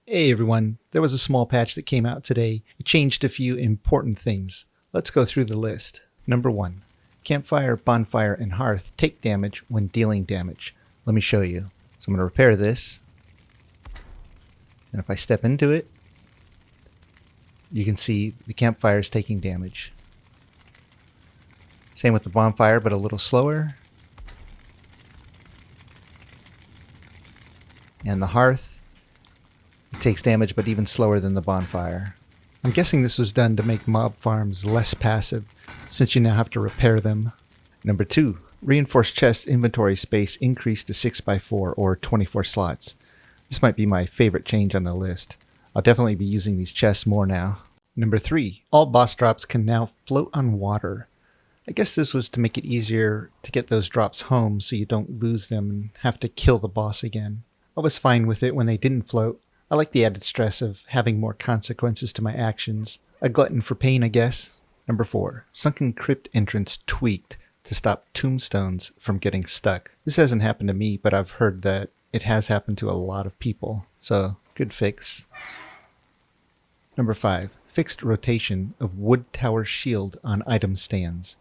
Hey everyone, there was a small patch that came out today. It changed a few important things. Let's go through the list. Number 1. Campfire, bonfire, and hearth take damage when dealing damage. Let me show you. So I'm going to repair this. And if I step into it, you can see the campfire is taking damage. Same with the bonfire, but a little slower. And the hearth, it takes damage, but even slower than the bonfire. I'm guessing this was done to make mob farms less passive, since you now have to repair them. Number 2. Reinforced chest inventory space increased to 6x4 or 24 slots. This might be my favorite change on the list. I'll definitely be using these chests more now. Number 3. All boss drops can now float on water. I guess this was to make it easier to get those drops home so you don't lose them and have to kill the boss again. I was fine with it when they didn't float. I like the added stress of having more consequences to my actions. A glutton for pain, I guess. Number 4. Sunken crypt entrance tweaked to stop tombstones from getting stuck. This hasn't happened to me, but I've heard that it has happened to a lot of people. So, good fix. Number 5. Fixed rotation of wood tower shield on item stands.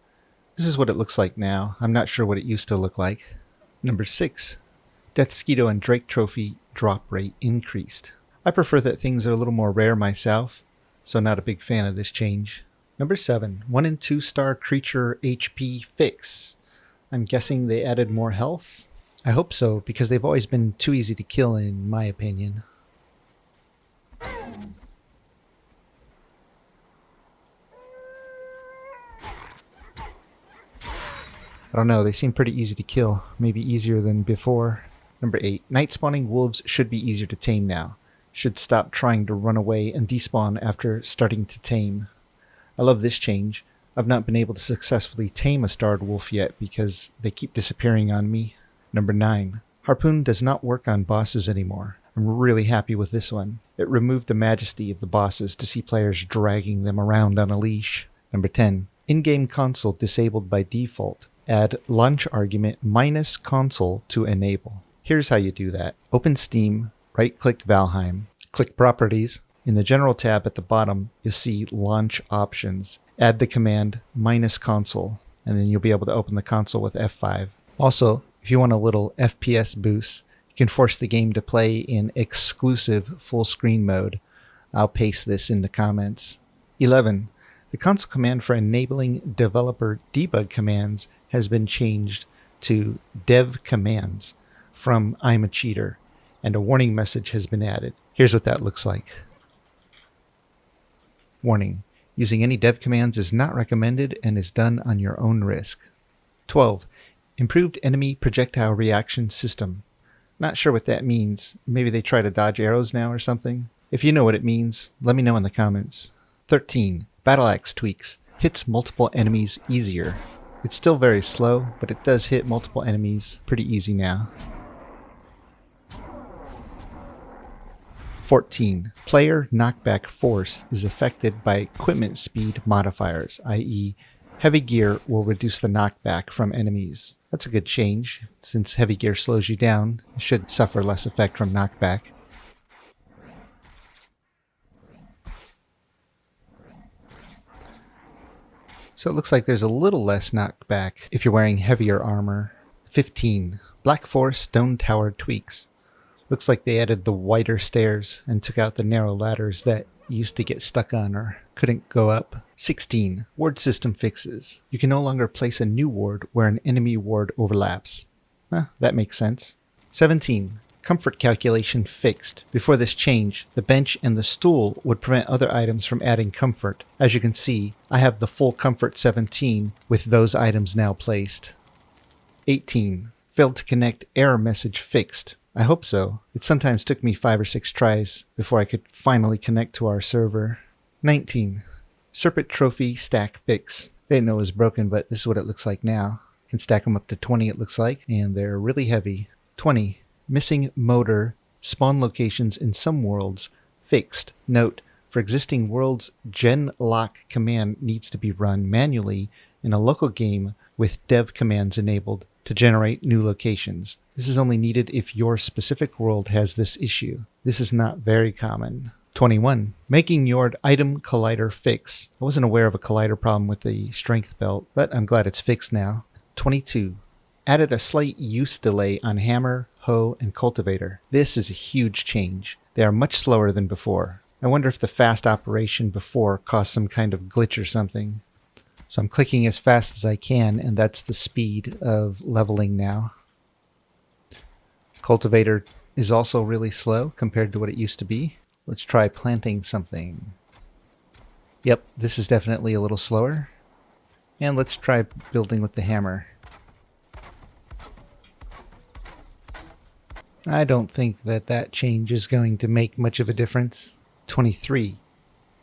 This is what it looks like now. I'm not sure what it used to look like. Number 6. Deathsquito and Drake trophy drop rate increased. I prefer that things are a little more rare myself, so not a big fan of this change. Number 7. 1 and 2 star creature HP fix. I'm guessing they added more health? I hope so, because they've always been too easy to kill in my opinion. I don't know, they seem pretty easy to kill, maybe easier than before. Number 8. Night spawning wolves should be easier to tame now. Should stop trying to run away and despawn after starting to tame. I love this change. I've not been able to successfully tame a starred wolf yet because they keep disappearing on me. Number 9. Harpoon does not work on bosses anymore. I'm really happy with this one. It removed the majesty of the bosses to see players dragging them around on a leash. Number 10. In-game console disabled by default. Add launch argument minus console to enable. Here's how you do that. Open Steam, right-click Valheim, click Properties. In the General tab at the bottom, you'll see Launch Options. Add the command minus console, and then you'll be able to open the console with F5. Also, if you want a little FPS boost, you can force the game to play in exclusive full screen mode. I'll paste this in the comments. 11. The console command for enabling developer debug commands has been changed to dev commands from I'm a cheater, and a warning message has been added. Here's what that looks like. Warning: using any dev commands is not recommended and is done on your own risk. 12. Improved enemy projectile reaction system. Not sure what that means. Maybe they try to dodge arrows now or something? If you know what it means, let me know in the comments. 13. Battle axe tweaks. Hits multiple enemies easier. It's still very slow, but it does hit multiple enemies pretty easy now. 14. Player knockback force is affected by equipment speed modifiers, i.e. heavy gear will reduce the knockback from enemies. That's a good change. Since heavy gear slows you down, you should suffer less effect from knockback. So it looks like there's a little less knockback if you're wearing heavier armor. 15. Black Forest Stone Tower tweaks. Looks like they added the wider stairs and took out the narrow ladders that you used to get stuck on or couldn't go up. 16. Ward system fixes. You can no longer place a new ward where an enemy ward overlaps. That makes sense. 17. Comfort calculation fixed. Before this change, the bench and the stool would prevent other items from adding comfort. As you can see, I have the full comfort 17 with those items now placed. 18. Failed to connect error message fixed. I hope so. It sometimes took me 5 or 6 tries before I could finally connect to our server. 19. Serpent trophy stack fix. I didn't know it was broken, but this is what it looks like now. You can stack them up to 20 it looks like, and they're really heavy. 20. Missing motor spawn locations in some worlds fixed. Note, for existing worlds, gen lock command needs to be run manually in a local game with dev commands enabled to generate new locations. This is only needed if your specific world has this issue. This is not very common. 21. Making your item collider fix. I wasn't aware of a collider problem with the strength belt, but I'm glad it's fixed now. 22. Added a slight use delay on hammer, hoe, and cultivator. This is a huge change. They are much slower than before. I wonder if the fast operation before caused some kind of glitch or something. So I'm clicking as fast as I can, and that's the speed of leveling now. Cultivator is also really slow compared to what it used to be. Let's try planting something. Yep, this is definitely a little slower. And let's try building with the hammer. I don't think that change is going to make much of a difference. 23.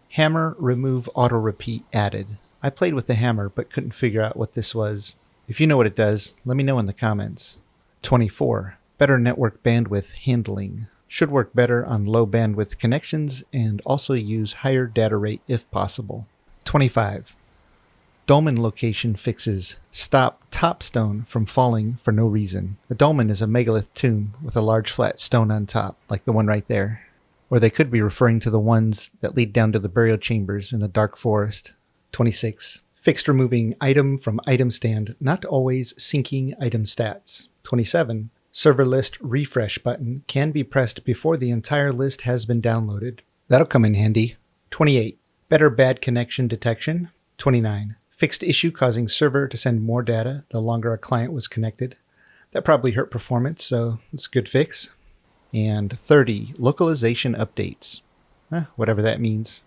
Hammer remove auto repeat added. I played with the hammer but couldn't figure out what this was. If you know what it does, let me know in the comments. 24. Better network bandwidth handling. Should work better on low bandwidth connections and also use higher data rate if possible. 25. Dolmen location fixes. Stop top stone from falling for no reason. A dolmen is a megalith tomb with a large flat stone on top, like the one right there. Or they could be referring to the ones that lead down to the burial chambers in the dark forest. 26. Fixed removing item from item stand, not always syncing item stats. 27. Server list refresh button can be pressed before the entire list has been downloaded. That'll come in handy. 28. Better bad connection detection. 29. Fixed issue causing server to send more data the longer a client was connected. That probably hurt performance, so it's a good fix. And 30. Localization updates. Whatever that means.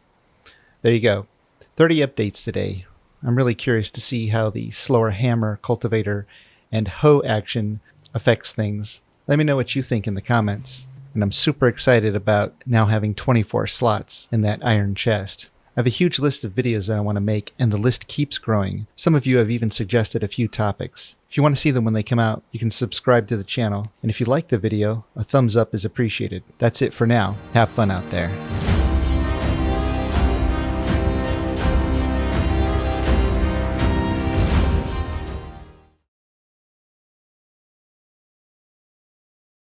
There you go. 30 updates today. I'm really curious to see how the slower hammer, cultivator, and hoe action affects things. Let me know what you think in the comments. And I'm super excited about now having 24 slots in that iron chest. I have a huge list of videos that I want to make, and the list keeps growing. Some of you have even suggested a few topics. If you want to see them when they come out, you can subscribe to the channel. And if you like the video, a thumbs up is appreciated. That's it for now. Have fun out there.